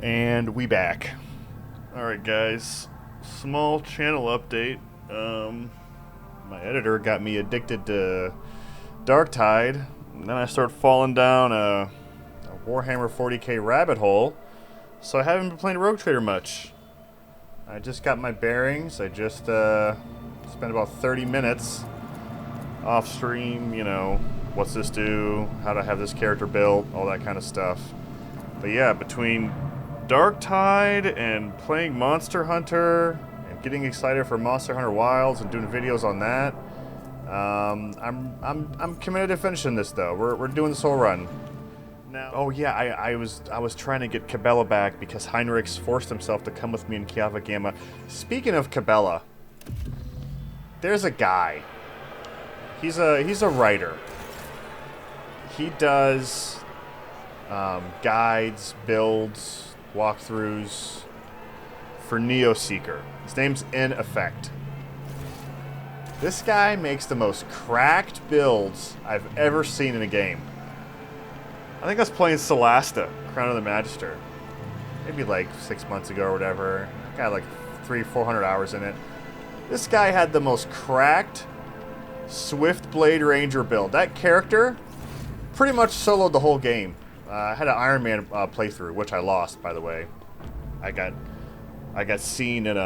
And we back. Alright guys, small channel update. My editor got me addicted to Darktide, and then I started falling down a Warhammer 40k rabbit hole, so I haven't been playing Rogue Trader much. I just got my bearings. I just spent about 30 minutes off stream, you know, what's this do, how to have this character built, all that kind of stuff. But yeah, between Darktide and playing Monster Hunter and getting excited for Monster Hunter Wilds and doing videos on that, I'm committed to finishing this though. We're doing this whole run. Now, oh yeah, I was trying to get Kibellah back because Heinrich's forced himself to come with me in Kiava Gamma. Speaking of Kibellah, there's a guy. He's a writer. He does guides, builds, walkthroughs for Neoseeker. His name's In Effect. This guy makes the most cracked builds I've ever seen in a game. I think I was playing Solasta, Crown of the Magister, maybe like 6 months ago or whatever. Got like 300-400 hours in it. This guy had the most cracked Swift Blade Ranger build. That character pretty much soloed the whole game. I had an Iron Man playthrough, which I lost, by the way. I got seen in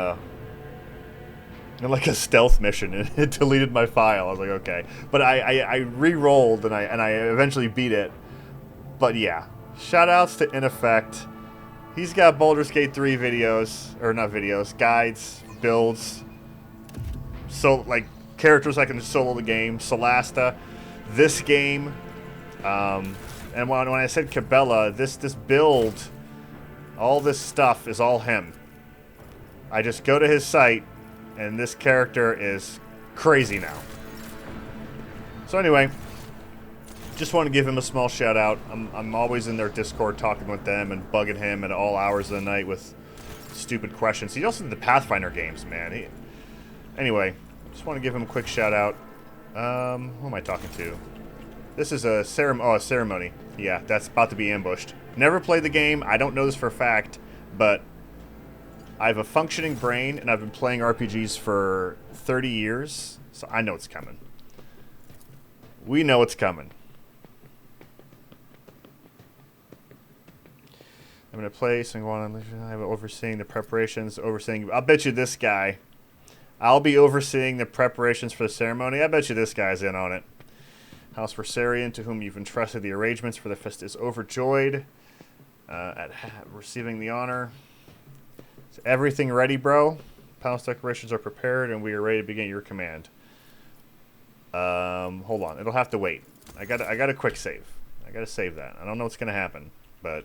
like a stealth mission, and it deleted my file. I was like, okay, but I re-rolled and I eventually beat it. But yeah, shout-outs to In Effect. He's got Baldur's Gate 3 videos, or not videos, guides, builds, so like characters I can solo the game. Solasta, this game. And when I said Kibellah, this build, all this stuff is all him. I just go to his site, and this character is crazy now. So anyway, just want to give him a small shout out. I'm always in their Discord talking with them and bugging him at all hours of the night with stupid questions. He also did the Pathfinder games, man. Anyway, just want to give him a quick shout out. Who am I talking to? This is a ceremony. Yeah, that's about to be ambushed. Never played the game. I don't know this for a fact, but I have a functioning brain, and I've been playing RPGs for 30 years, so I know it's coming. We know it's coming. I'm going to play someone. I'm overseeing the preparations, I'll bet you this guy. I'll be overseeing the preparations for the ceremony. I bet you this guy's in on it. House Versarian, to whom you've entrusted the arrangements for the fest, is overjoyed at receiving the honor. Is everything ready, bro? Palace decorations are prepared, and we are ready to begin your command. Hold on. It'll have to wait. I got a quick save. I got to save that. I don't know what's going to happen, but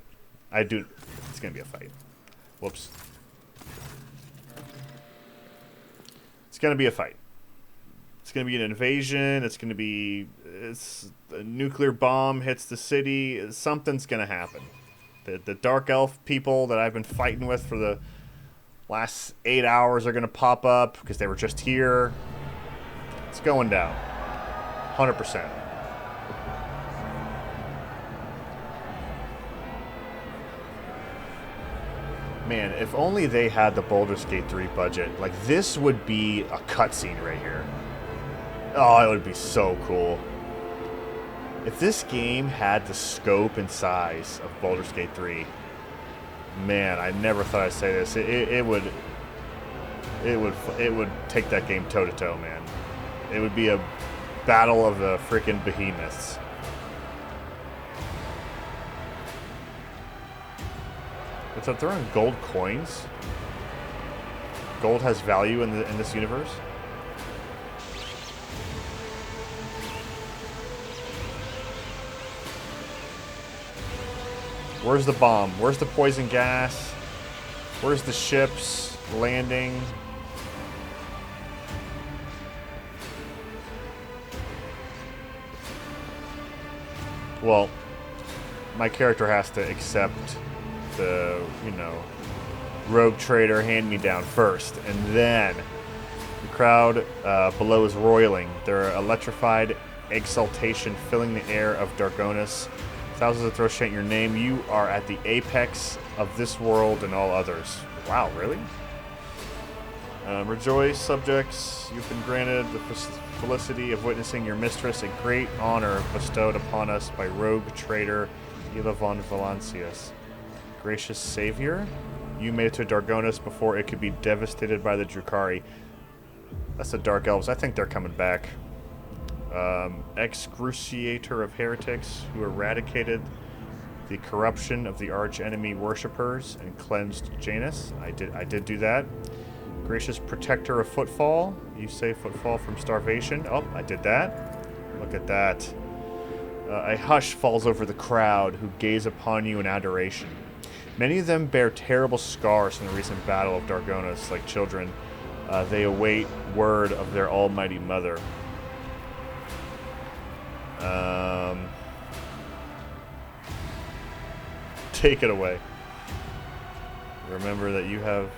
I do. It's going to be a fight. Whoops. It's going to be a fight. It's going to be an invasion. It's going to be... a nuclear bomb hits the city. Something's going to happen. The Dark Elf people that I've been fighting with for the last 8 hours are going to pop up because they were just here. It's going down. 100%. Man, if only they had the Baldur's Gate 3 budget. Like, this would be a cutscene right here. Oh, it would be so cool. If this game had the scope and size of Baldur's Gate 3, man, I never thought I'd say this. It would take that game toe to toe, man. It would be a battle of the freaking behemoths. What's up? They're on gold coins. Gold has value in this universe. Where's the bomb? Where's the poison gas? Where's the ships landing? Well, my character has to accept the, Rogue Trader hand-me-down first, and then the crowd below is roiling. Their electrified exultation filling the air of Dargonis. Thousands of throats chant your name. You are at the apex of this world and all others. Wow, really? Rejoice, subjects. You've been granted the felicity of witnessing your mistress, a great honor bestowed upon us by rogue traitor Ela von Valancius. Gracious savior, you made it to Dargonis before it could be devastated by the Drukhari. That's the Dark Elves. I think they're coming back. Excruciator of heretics, who eradicated the corruption of the arch-enemy worshippers and cleansed Janus. I did do that. Gracious protector of footfall. You save footfall from starvation. Oh, I did that. Look at that. A hush falls over the crowd, who gaze upon you in adoration. Many of them bear terrible scars from the recent battle of Dargonis, like children. They await word of their almighty mother. Take it away. Remember that you have...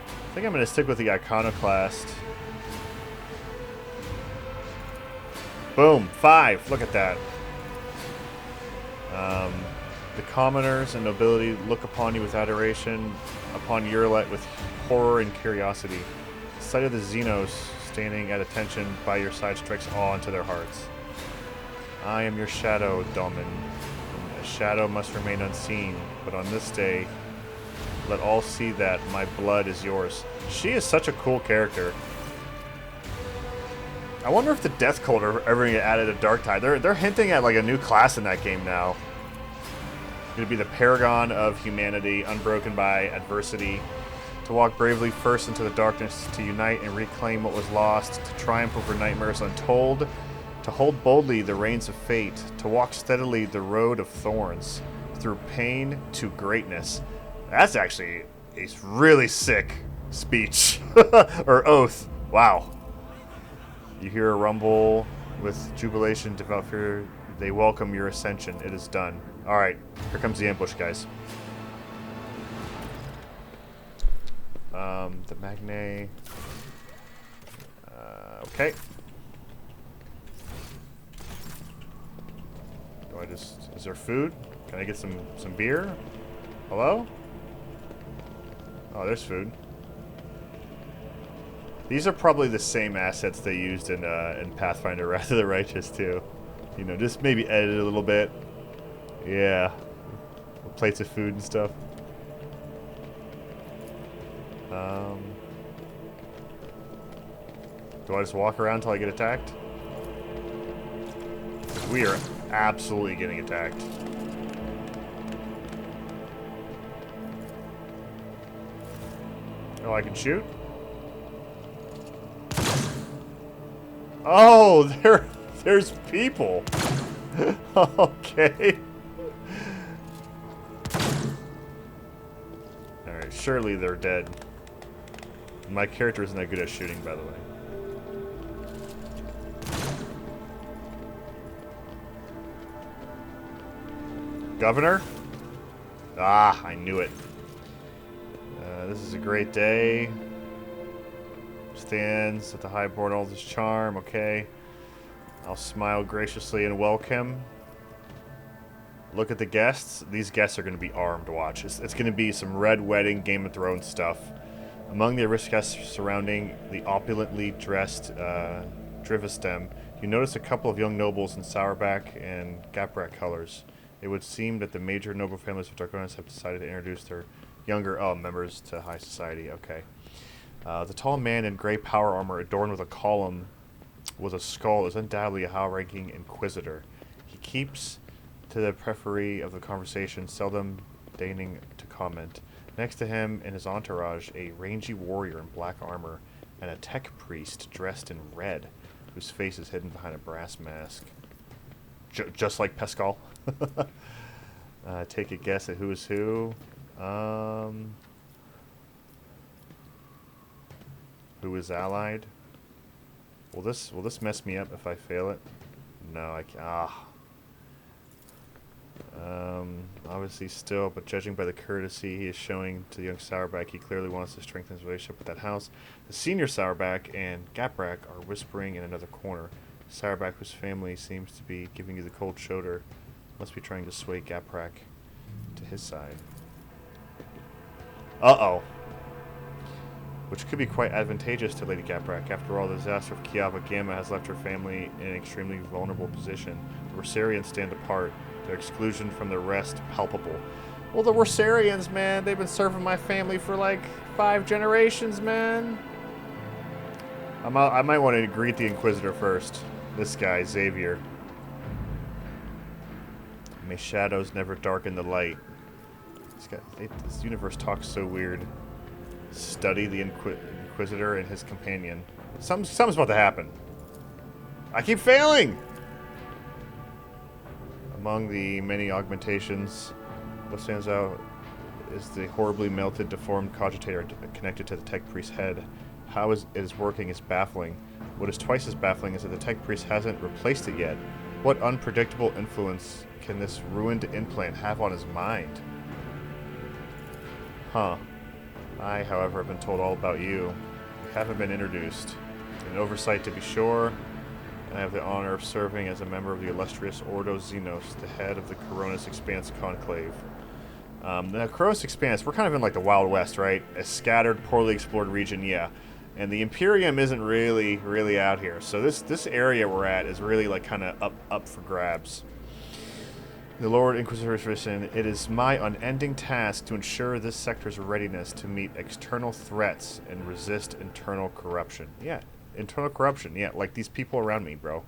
I think I'm going to stick with the Iconoclast. Boom! 5! Look at that. The commoners and nobility look upon you with adoration, upon your light with horror and curiosity. The sight of the Xenos standing at attention by your side strikes awe into their hearts. I am your shadow, Dolmen. A shadow must remain unseen, but on this day, let all see that my blood is yours. She is such a cool character. I wonder if the Death Cult are ever going to get added to Darktide. They're hinting at like a new class in that game now. It's going to be the Paragon of Humanity, unbroken by adversity. To walk bravely first into the darkness, to unite and reclaim what was lost, to triumph over nightmares untold, to hold boldly the reins of fate, to walk steadily the road of thorns, through pain to greatness. That's actually a really sick speech. Or oath. Wow. You hear a rumble with jubilation, devout fear. They welcome your ascension. It is done. Alright, here comes the ambush, guys. The Magne. Okay. Do I just... Is there food? Can I get some beer? Hello? Oh, there's food. These are probably the same assets they used in Pathfinder Wrath of the Righteous, too. You know, just maybe edit a little bit. Yeah. Plates of food and stuff. Do I just walk around until I get attacked? Because we are absolutely getting attacked. Oh, I can shoot? Oh, there's people. Okay. Alright, surely they're dead. My character isn't that good at shooting, by the way. Governor? Ah, I knew it. This is a great day. Stands at the high board, all this charm. Okay. I'll smile graciously and welcome. Look at the guests. These guests are going to be armed, watch. It's going to be some Red Wedding, Game of Thrones stuff. Among the aristocrats surrounding the opulently dressed Drivistem, you notice a couple of young nobles in Sourback and Gaprak colors. It would seem that the major noble families of Dargonis have decided to introduce their younger members to high society. Okay. The tall man in gray power armor adorned with a column with a skull is undoubtedly a high-ranking inquisitor. He keeps to the periphery of the conversation, seldom deigning to comment. Next to him in his entourage, a rangy warrior in black armor and a tech priest dressed in red, whose face is hidden behind a brass mask. Just like Pascal. Take a guess at who is who. Who is allied? Will this mess me up if I fail it? No, I can't. Obviously still, but judging by the courtesy he is showing to the young Sourback, he clearly wants to strengthen his relationship with that house. The senior Sourback and Gaprak are whispering in another corner. Sarabak, whose family seems to be giving you the cold shoulder, must be trying to sway Gaprak to his side. Uh-oh. Which could be quite advantageous to Lady Gaprak. After all, the disaster of Kiava Gamma has left her family in an extremely vulnerable position. The Wersarians stand apart, their exclusion from the rest palpable. Well, the Wersarians, man, they've been serving my family for like 5 generations, man. I might want to greet the Inquisitor first. This guy, Xavier. May shadows never darken the light. This universe talks so weird. Study the Inquisitor and his companion. Something's about to happen. I keep failing! Among the many augmentations, what stands out is the horribly melted, deformed cogitator connected to the tech priest's head. How it is working is baffling. What is twice as baffling is that the tech priest hasn't replaced it yet. What unpredictable influence can this ruined implant have on his mind? Huh. I, however, have been told all about you. You haven't been introduced. An oversight, to be sure, and I have the honor of serving as a member of the illustrious Ordo Xenos, the head of the Coronis Expanse Conclave. The Coronis Expanse, we're kind of in like the Wild West, right? A scattered, poorly explored region, yeah. And the Imperium isn't really out here. So this area we're at is really like kind of up for grabs. The Lord Inquisitor has written, it is my unending task to ensure this sector's readiness to meet external threats and resist internal corruption. Yeah, internal corruption. Yeah, like these people around me, bro.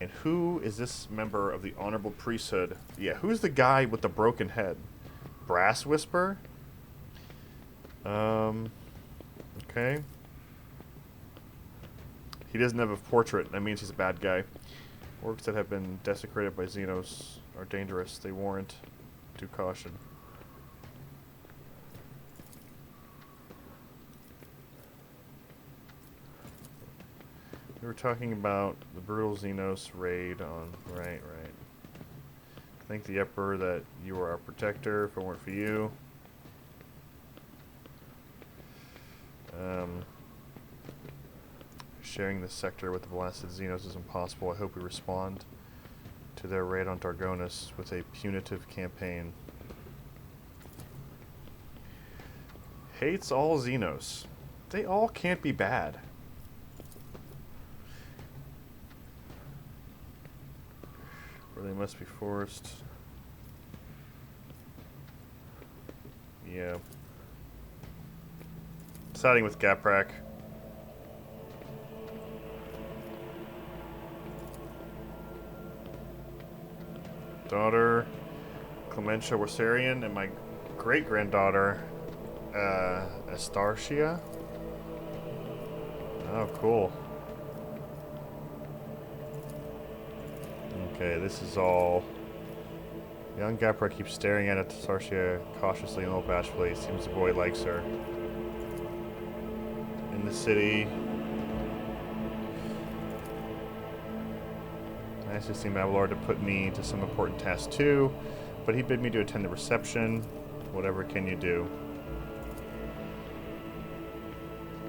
And who is this member of the Honorable Priesthood? Yeah, who's the guy with the broken head? Brass Whisper? Okay. He doesn't have a portrait. That means he's a bad guy. Orcs that have been desecrated by Xenos are dangerous. They warrant due caution. We were talking about the brutal Xenos raid on... Right. Thank the Emperor that you were our protector. If it weren't for you... sharing this sector with the blasted Xenos is impossible. I hope we respond to their raid on Dargonis with a punitive campaign. Hates all Xenos. They all can't be bad. Or they must be forced. Yeah. Siding with Gaprak. Daughter Clementia Wersarian and my great-granddaughter Astartia. Oh, cool. Okay, this is all... Young Gaprak keeps staring at Astartia cautiously and a little bashfully. It seems the boy likes her. In the city... I asked St. Abelard to put me to some important task too, but he bid me to attend the reception. Whatever can you do?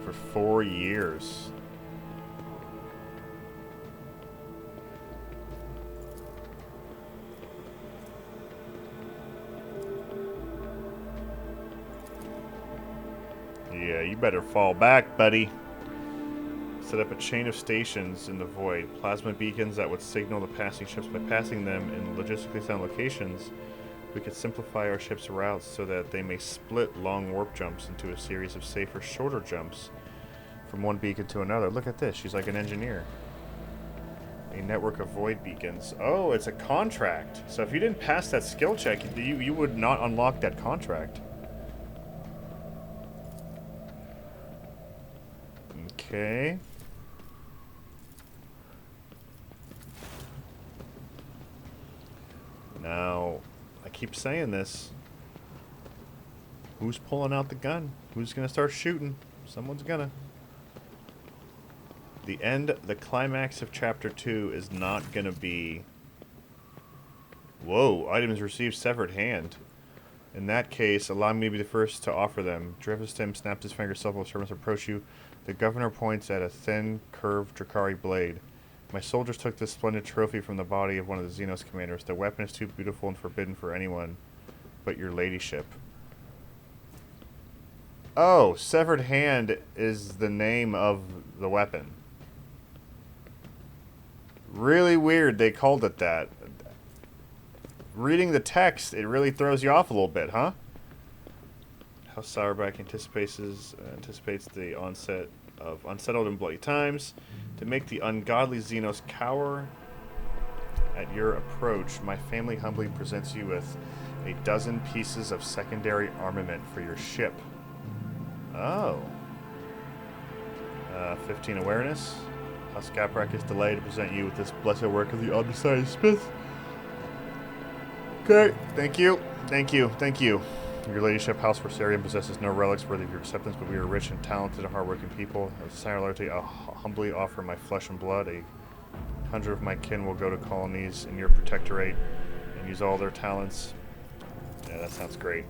For 4 years. Yeah, you better fall back, buddy. Set up a chain of stations in the void. Plasma beacons that would signal the passing ships. By passing them in logistically sound locations, we could simplify our ships' routes so that they may split long warp jumps into a series of safer, shorter jumps from one beacon to another. Look at this. She's like an engineer. A network of void beacons. Oh, it's a contract. So if you didn't pass that skill check, you would not unlock that contract. Okay. Now, I keep saying this. Who's pulling out the gun? Who's going to start shooting? Someone's gonna. The climax of Chapter 2 is not going to be... Whoa, items received severed hand. In that case, allow me to be the first to offer them. Drevastim snaps his fingers, several servants approach you. The governor points at a thin, curved Drakari blade. My soldiers took this splendid trophy from the body of one of the Xenos commanders. The weapon is too beautiful and forbidden for anyone but your ladyship. Oh, severed hand is the name of the weapon. Really weird they called it that. Reading the text, it really throws you off a little bit, huh? House Sauerback anticipates the onset of unsettled and bloody times. To make the ungodly Xenos cower at your approach, my family humbly presents you with a dozen pieces of secondary armament for your ship. Oh. 15 awareness. House Caprak is delayed to present you with this blessed work of the undecided smith. Okay, thank you. Thank you. Thank you. Your ladyship, House Forsarian, possesses no relics worthy of your acceptance, but we are rich and talented and hardworking people. As a sign of loyalty, I'll humbly offer my flesh and blood. 100 of my kin will go to colonies in your protectorate and use all their talents. Yeah, that sounds great.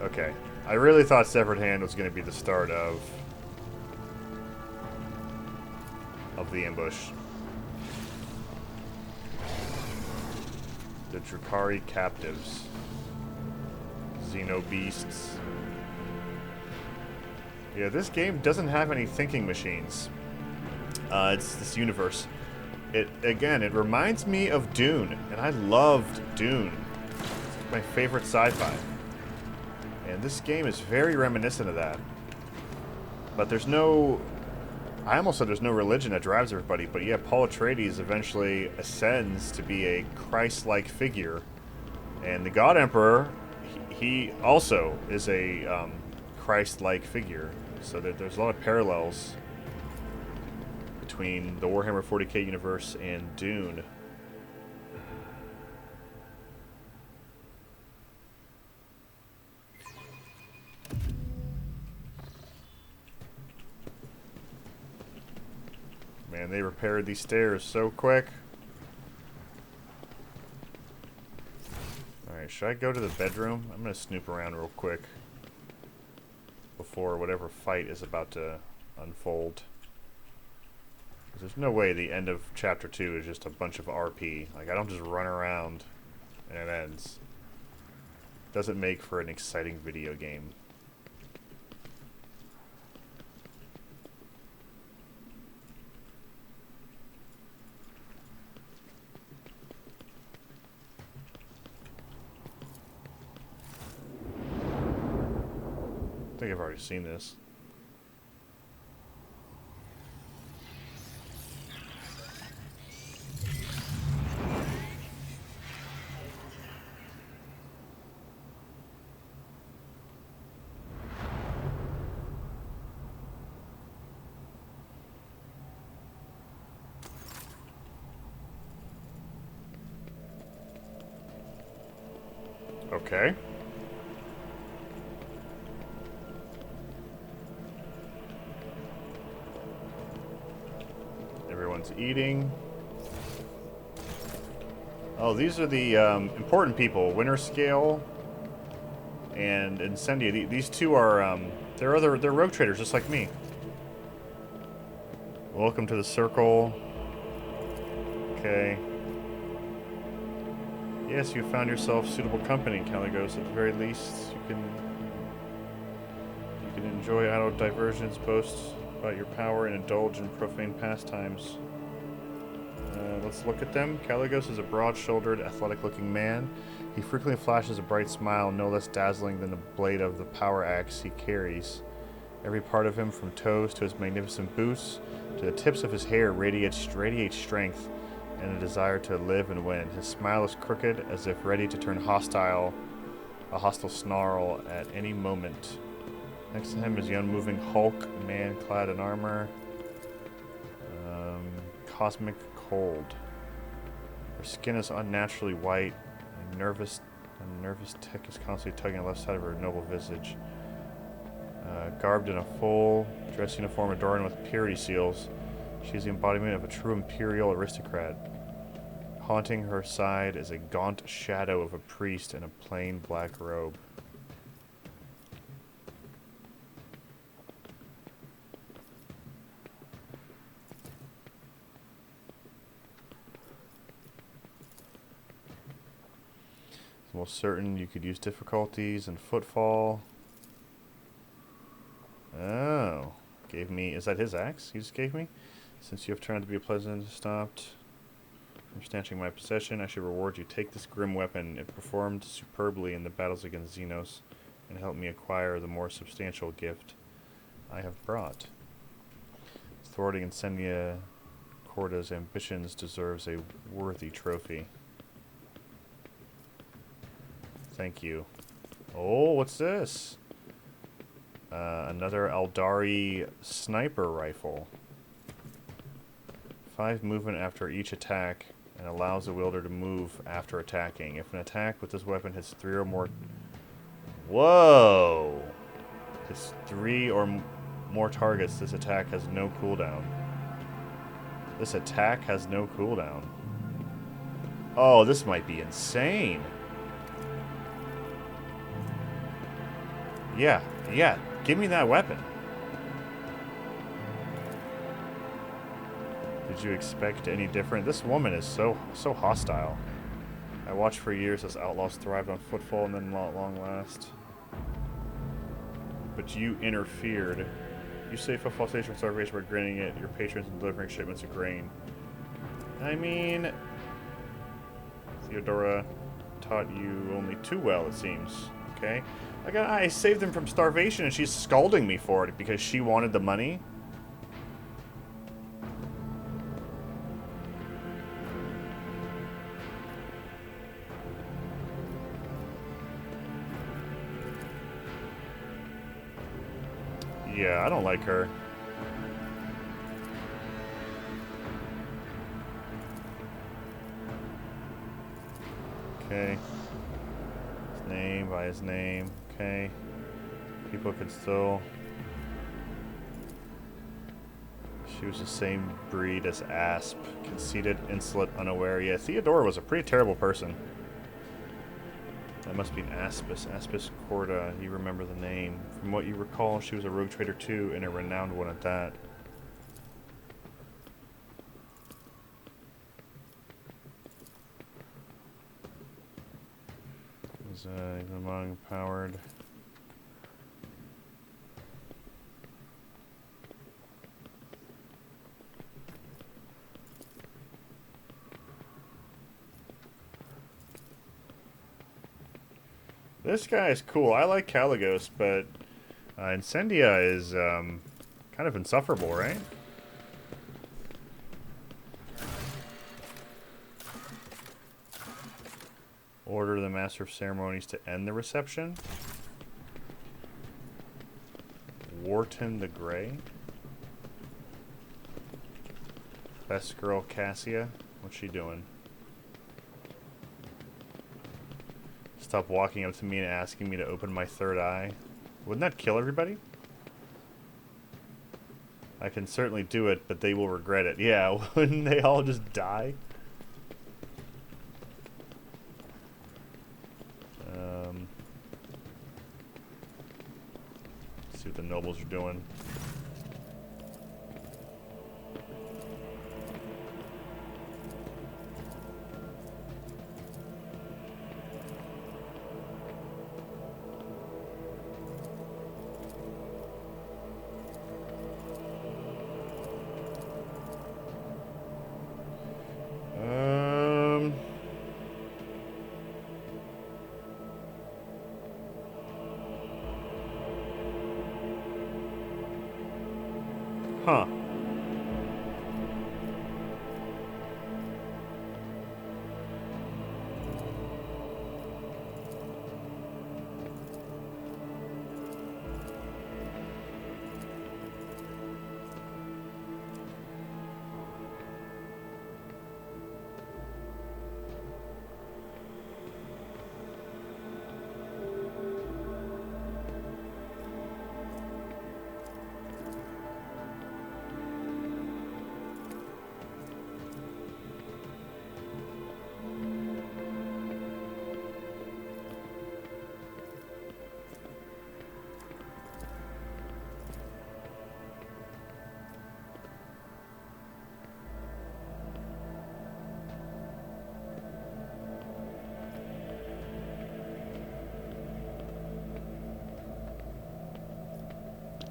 Okay. I really thought Severed Hand was going to be the start of the ambush. The Drukhari captives. Xeno beasts. Yeah, this game doesn't have any thinking machines. It's this universe. It reminds me of Dune, and I loved Dune. It's my favorite sci-fi. And this game is very reminiscent of that. But there's no... I almost said there's no religion that drives everybody, but yeah, Paul Atreides eventually ascends to be a Christ-like figure. And the God Emperor, he also is a Christ-like figure. So there's a lot of parallels between the Warhammer 40k universe and Dune. Man, they repaired these stairs so quick. Alright, should I go to the bedroom? I'm going to snoop around real quick before whatever fight is about to unfold. There's no way the end of Chapter 2 is just a bunch of RP. Like, I don't just run around and it ends. Doesn't make for an exciting video game. I think I've already seen this. Okay. Everyone's eating. Oh, these are the important people. Winter Scale and Incendia. These two are they're rogue traders just like me. Welcome to the circle. Okay. Yes, you found yourself suitable company, Caligos. At the very least, you can enjoy idle diversions, boast about your power, and indulge in profane pastimes. Let's look at them. Caligos is a broad-shouldered, athletic-looking man. He frequently flashes a bright smile, no less dazzling than the blade of the power axe he carries. Every part of him, from toes to his magnificent boots, to the tips of his hair, radiates strength and a desire to live and win. His smile is crooked, as if ready to turn a hostile snarl at any moment. Next to him is the unmoving Hulk, man clad in armor. Cosmic cold. Her skin is unnaturally white. A nervous tick is constantly tugging on the left side of her noble visage. Garbed in a full dress uniform adorned with purity seals, she is the embodiment of a true imperial aristocrat. Haunting her side is a gaunt shadow of a priest in a plain black robe. Most certain you could use difficulties and footfall. Oh. Gave me... Is that his axe he just gave me? Since you have turned to be pleasant, stopped from snatching my possession, I should reward you. Take this grim weapon. It performed superbly in the battles against Xenos and helped me acquire the more substantial gift I have brought. Thwarting Incendia Corda's ambitions deserves a worthy trophy. Thank you. Oh, what's this? Another Aldari sniper rifle. 5 movement after each attack and allows the wielder to move after attacking. If an attack with this weapon hits 3 or more... Whoa! Hits 3 or more targets, this attack has no cooldown. This attack has no cooldown. Oh, this might be insane. Yeah, yeah. Give me that weapon. Did you expect any different? This woman is so hostile. I watched for years as outlaws thrived on footfall and then not long last. But you interfered. You say footfall station from starvation by granting it your patrons and delivering shipments of grain. I mean, Theodora taught you only too well, it seems. Okay? I saved them from starvation and she's scalding me for it because she wanted the money. Yeah, I don't like her. Okay. His name by his name. Okay. People could still... She was the same breed as Asp. Conceited, insolent, unaware. Yeah, Theodora was a pretty terrible person. That must be an Aspis. Aspis Corda. You remember the name. From what you recall, she was a rogue trader too, and a renowned one at that. Was among powered. This guy is cool. I like Caligos, but Incendia is kind of insufferable, right? Order the Master of Ceremonies to end the reception. Wharton the Grey. Best girl Cassia. What's she doing? Stop walking up to me and asking me to open my third eye. Wouldn't that kill everybody? I can certainly do it, but they will regret it. Yeah, wouldn't they all just die? See what the nobles are doing. Huh.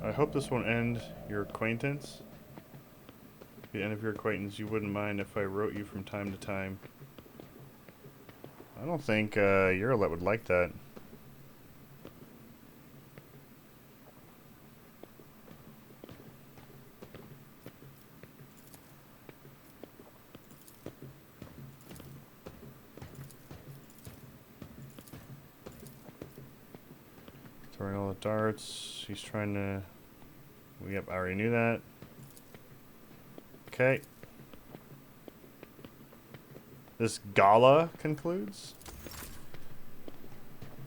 I hope this won't end your acquaintance. The end of your acquaintance, you wouldn't mind if I wrote you from time to time. I don't think Eurolet would like that. Throwing all the darts. He's trying to... Yep, I already knew that. Okay. This gala concludes?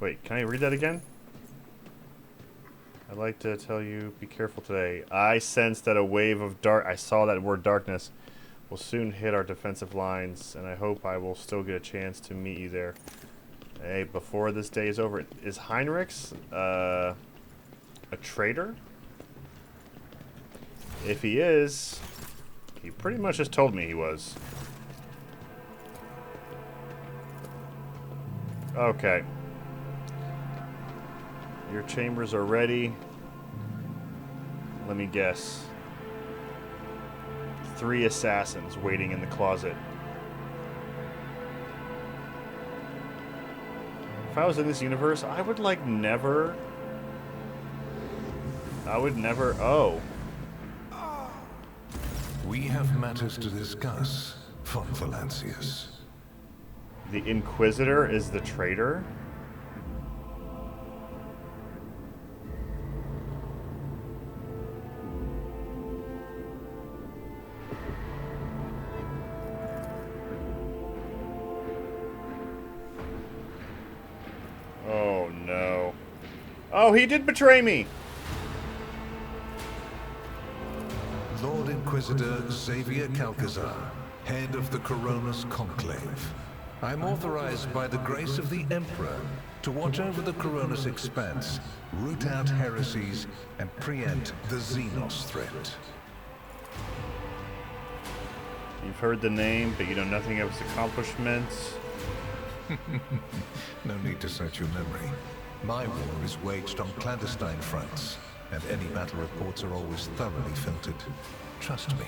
Wait, can I read that again? I'd like to tell you, be careful today. I sense that a wave of I saw that word darkness will soon hit our defensive lines, and I hope I will still get a chance to meet you there. Hey, before this day is over, is Heinrichs a traitor? If he is, he pretty much just told me he was. Okay. Your chambers are ready. Let me guess. 3 assassins waiting in the closet. If I was in this universe, I would like never... Oh. We have matters to discuss, von Valancius. The Inquisitor is the traitor? Oh no. Oh, he did betray me! Lord Inquisitor Xavier Calcazar, head of the Coronus Conclave. I'm authorized by the grace of the Emperor to watch over the Coronus expanse, root out heresies, and preempt the Xenos threat. You've heard the name, but you know nothing of its accomplishments. No need to search your memory. My war is waged on clandestine fronts, and any battle reports are always thoroughly filtered. Trust me.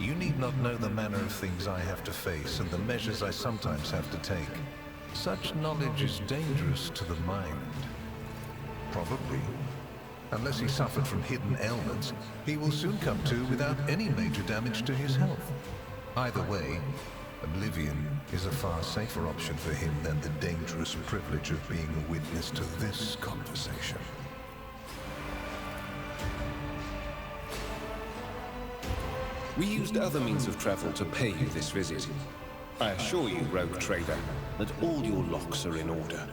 You need not know the manner of things I have to face and the measures I sometimes have to take. Such knowledge is dangerous to the mind. Probably. Unless he suffered from hidden ailments, he will soon come to without any major damage to his health. Either way, oblivion is a far safer option for him than the dangerous privilege of being a witness to this conversation. We used other means of travel to pay you this visit. I assure you, rogue trader, that all your locks are in order.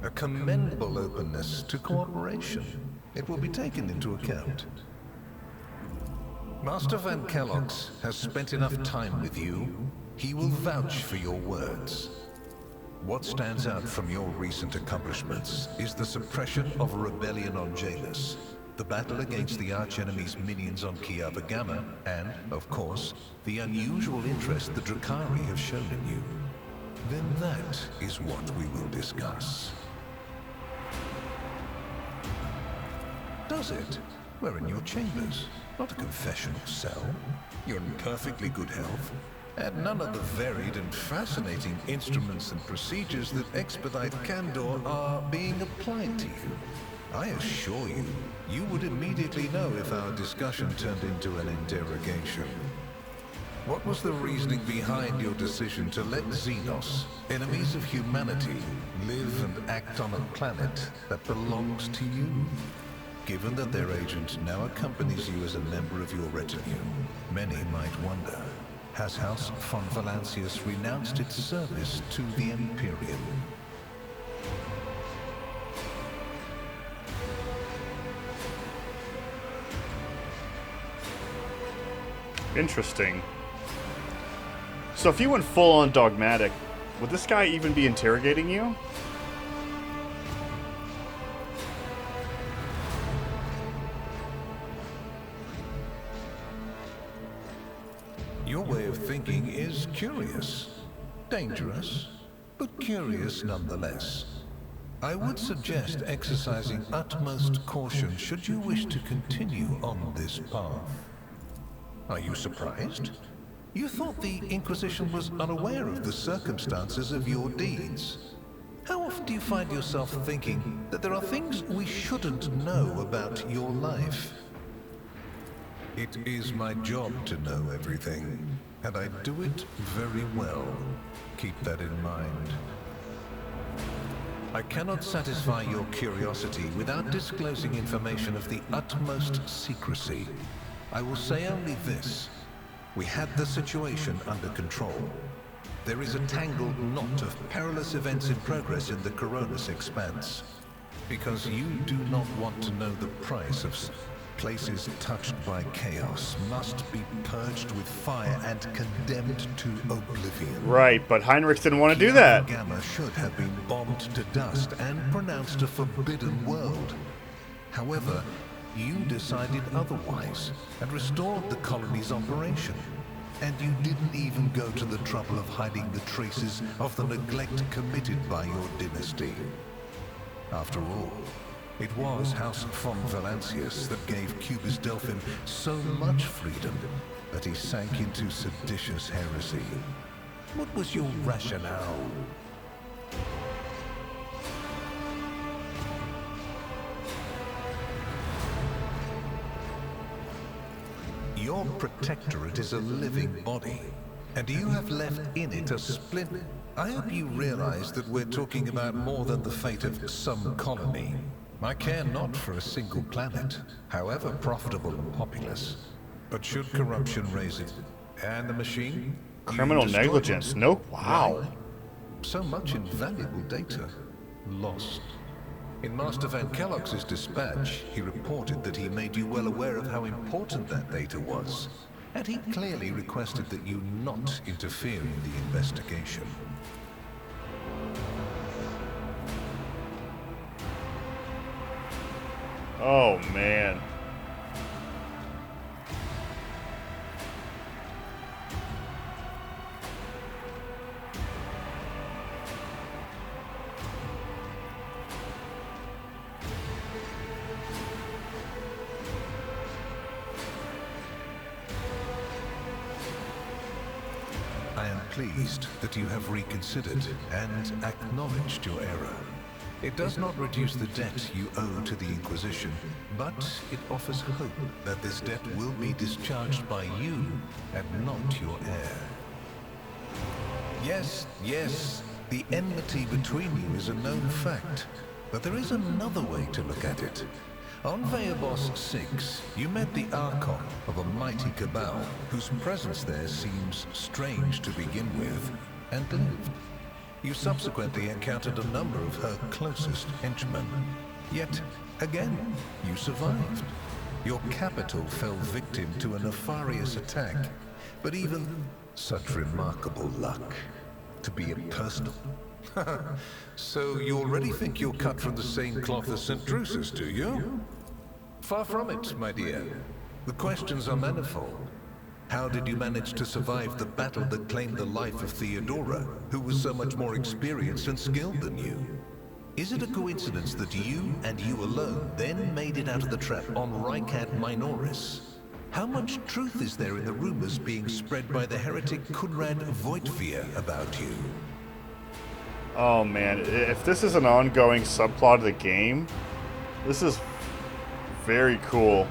A commendable openness to cooperation. It will be taken into account. Master Van Kellogg's has spent enough time with you. He will vouch for your words. What stands out from your recent accomplishments is the suppression of a rebellion on Janus, the battle against the archenemy's minions on Kiava Gamma, and, of course, the unusual interest the Drakari have shown in you. Then that is what we will discuss. Does it? We're in your chambers, not a confessional cell. You're in perfectly good health. And none of the varied and fascinating instruments and procedures that expedite candor are being applied to you. I assure you, you would immediately know if our discussion turned into an interrogation. What was the reasoning behind your decision to let Xenos, enemies of humanity, live and act on a planet that belongs to you? Given that their agent now accompanies you as a member of your retinue, many might wonder, has House von Valancius renounced its service to the Imperium? Interesting. So if you went full-on dogmatic, would this guy even be interrogating you? Your way of thinking is is curious. Dangerous, but curious nonetheless. I would suggest exercising utmost caution should you wish to continue on this path. Are you surprised? You thought the Inquisition was unaware of the circumstances of your deeds. How often do you find yourself thinking that there are things we shouldn't know about your life? It is my job to know everything, and I do it very well. Keep that in mind. I cannot satisfy your curiosity without disclosing information of the utmost secrecy. I will say only this. We had the situation under control. There is a tangled knot of perilous events in progress in the Coronis expanse. Because you do not want to know the price of places touched by chaos must be purged with fire and condemned to oblivion. Right, but Heinrich didn't want to do that. Gamma should have been bombed to dust and pronounced a forbidden world. However, you decided otherwise and restored the colony's operation. And you didn't even go to the trouble of hiding the traces of the neglect committed by your dynasty. After all, it was House von Valancius that gave Cubus Delphin so much freedom that he sank into seditious heresy. What was your rationale? Your protectorate is a living body, and you have left in it a splint. I hope you realize that we're talking about more than the fate of some colony. I care not for a single planet, however profitable and populous. But should corruption raise it, and the machine? Criminal negligence. No. Wow. So much invaluable data lost. In Master Van Kellogg's dispatch, he reported that he made you well aware of how important that data was, and he clearly requested that you not interfere in the investigation. Oh, man. I am pleased that you have reconsidered and acknowledged your error. It does not reduce the debt you owe to the Inquisition, but it offers hope that this debt will be discharged by you and not your heir. Yes, the enmity between you is a known fact, but there is another way to look at it. On Veabos 6, you met the Archon of a mighty Cabal, whose presence there seems strange to begin with, and lived. You subsequently encountered a number of her closest henchmen. Yet, again, you survived. Your capital fell victim to a nefarious attack, but even such remarkable luck. To be a personal... So you already think you're cut from the same cloth as St. Drusus, do you? Far from it, my dear. The questions are manifold. How did you manage to survive the battle that claimed the life of Theodora, who was so much more experienced and skilled than you? Is it a coincidence that you, and you alone, then made it out of the trap on Rycat Minoris? How much truth is there in the rumors being spread by the heretic Kunrad Voigtvier about you? Oh, man. If this is an ongoing subplot of the game, this is very cool.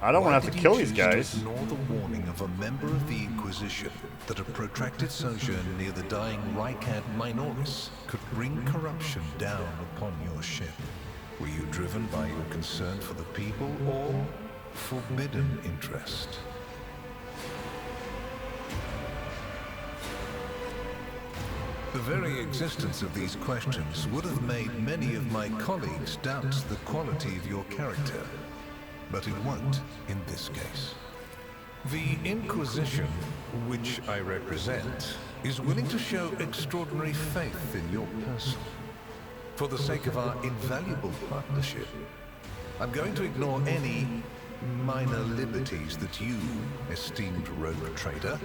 I don't want to have to kill these guys. Ignore the warning of a member of the Inquisition that a protracted sojourn near the dying Rycat Minoris could bring corruption down upon your ship. Were you driven by your concern for the people or forbidden interest? The very existence of these questions would have made many of my colleagues doubt the quality of your character. But it won't in this case. The Inquisition, which I represent, is willing to show extraordinary faith in your person. For the sake of our invaluable partnership, I'm going to ignore any minor liberties that you, esteemed rogue trader,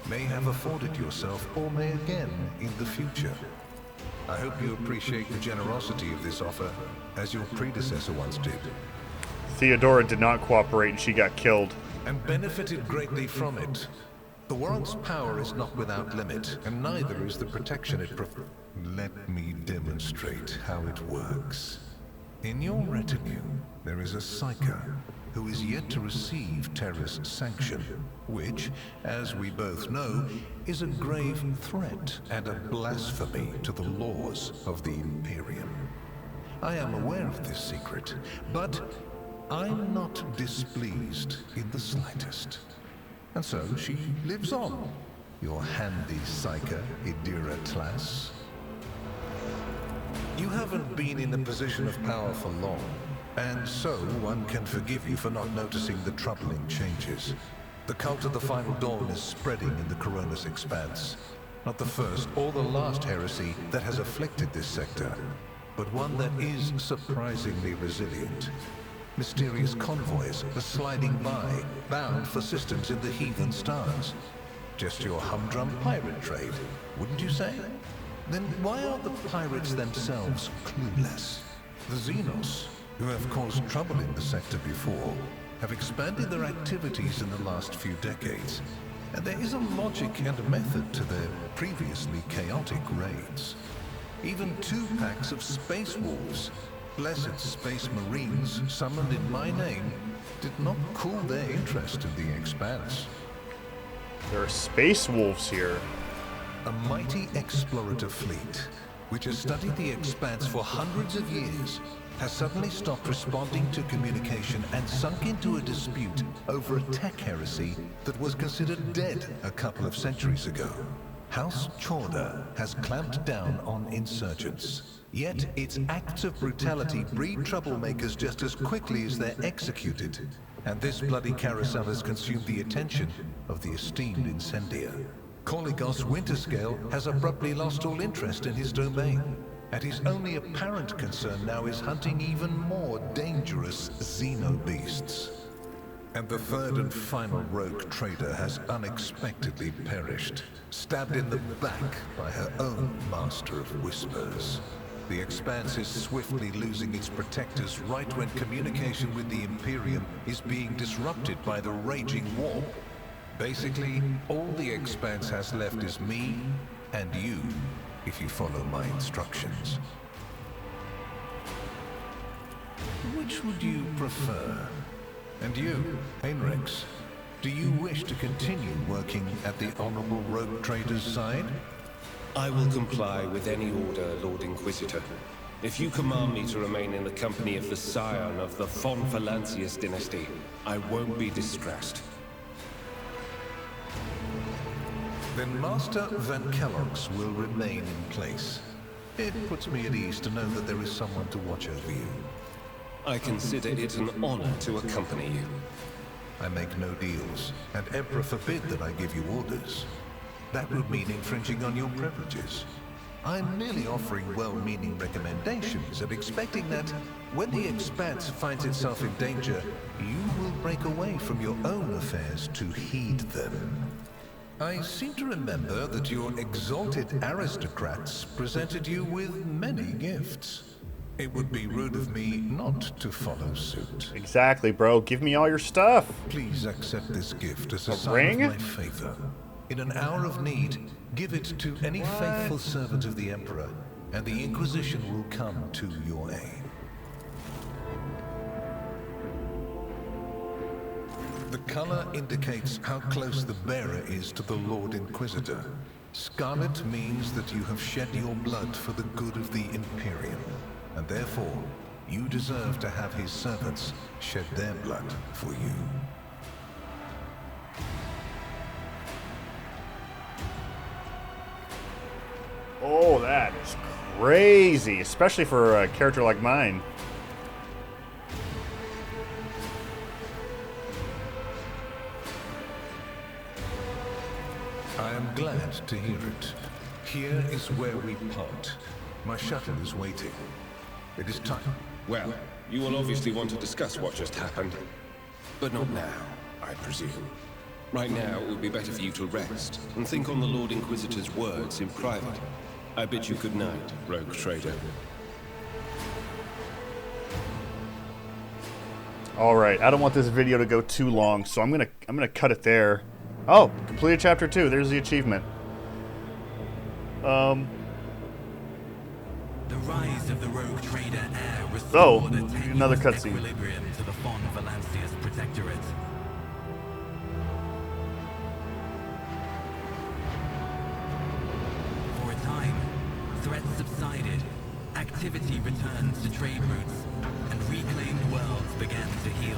may have afforded yourself or may again in the future. I hope you appreciate the generosity of this offer, as your predecessor once did. Theodora did not cooperate and she got killed. And benefited greatly from it. The warrant's power is not without limit, and neither is the protection it Let me demonstrate how it works. In your retinue, there is a psyker who is yet to receive Terra's sanction, which, as we both know, is a grave threat and a blasphemy to the laws of the Imperium. I am aware of this secret, but I'm not displeased in the slightest. And so she lives on, your handy psyker, Idira Tlass. You haven't been in a position of power for long, and so one can forgive you for not noticing the troubling changes. The cult of the Final Dawn is spreading in the Coronis Expanse. Not the first or the last heresy that has afflicted this sector, but one that is surprisingly resilient. Mysterious convoys are sliding by, bound for systems in the heathen stars. Just your humdrum pirate trade, wouldn't you say? Then why are the pirates themselves clueless? The Xenos, who have caused trouble in the sector before, have expanded their activities in the last few decades, and there is a logic and a method to their previously chaotic raids. Even 2 packs of space wolves, blessed space marines summoned in my name, did not cool their interest in the Expanse. There are space wolves here. A mighty explorative fleet, which has studied the Expanse for hundreds of years, has suddenly stopped responding to communication and sunk into a dispute over a tech heresy that was considered dead a couple of centuries ago. House Chorda has clamped down on insurgents, yet its acts of brutality breed troublemakers just as quickly as they're executed, and this bloody carousel has consumed the attention of the esteemed Incendiar. Koligos Winterscale has abruptly lost all interest in his domain, and his only apparent concern now is hunting even more dangerous xenobeasts. And the third and final rogue trader has unexpectedly perished, stabbed in the back by her own master of whispers. The Expanse is swiftly losing its protectors right when communication with the Imperium is being disrupted by the raging war. Basically, all the Expanse has left is me and you, if you follow my instructions. Which would you prefer? And you, Heinrix, do you wish to continue working at the Honorable Rogue Trader's side? I will comply with any order, Lord Inquisitor. If you command me to remain in the company of the scion of the Von Valancius dynasty, I won't be distressed. Then Master Van Kellogg's will remain in place. It puts me at ease to know that there is someone to watch over you. I consider it an honor to accompany you. I make no deals, and Emperor forbid that I give you orders. That would mean infringing on your privileges. I'm merely offering well-meaning recommendations and expecting that, when the Expanse finds itself in danger, you will break away from your own affairs to heed them. I seem to remember that your exalted aristocrats presented you with many gifts. It would be rude of me not to follow suit. Exactly, bro. Give me all your stuff. Please accept this gift as a sign ring? of my favor. In an hour of need, give it to any faithful servant of the Emperor, and the Inquisition will come to your aid. The color indicates how close the bearer is to the Lord Inquisitor. Scarlet means that you have shed your blood for the good of the Imperium, and therefore, you deserve to have his servants shed their blood for you. Oh, that is crazy, especially for a character like mine. I am glad to hear it. Here is where we part. My shuttle is waiting. It is time. Well, you will obviously want to discuss what just happened. But not now, I presume. Right now, it would be better for you to rest and think on the Lord Inquisitor's words in private. I bid you good night, rogue trader. All right, I don't want this video to go too long, so I'm gonna cut it there. Oh, completed chapter 2. There's the achievement. The rise of the rogue trader heir restored another cutscene. equilibrium to the Fon Valancius Protectorate. For a time, threats subsided, activity returned to trade routes, and reclaimed worlds began to heal.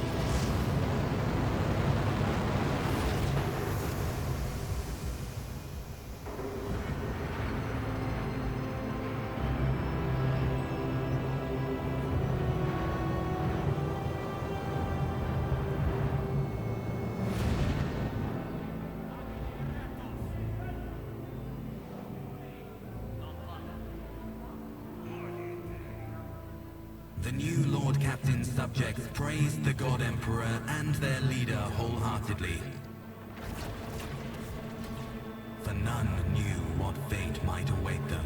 The new Lord Captain's subjects praised the God Emperor and their leader wholeheartedly. For none knew what fate might await them.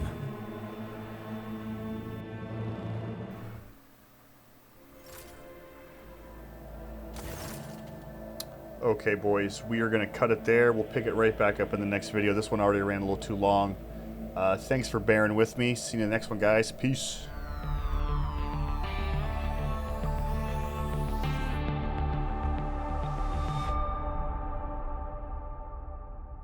Okay, boys, we are going to cut it there. We'll pick it right back up in the next video. This one already ran a little too long. Thanks for bearing with me. See you in the next one, guys. Peace.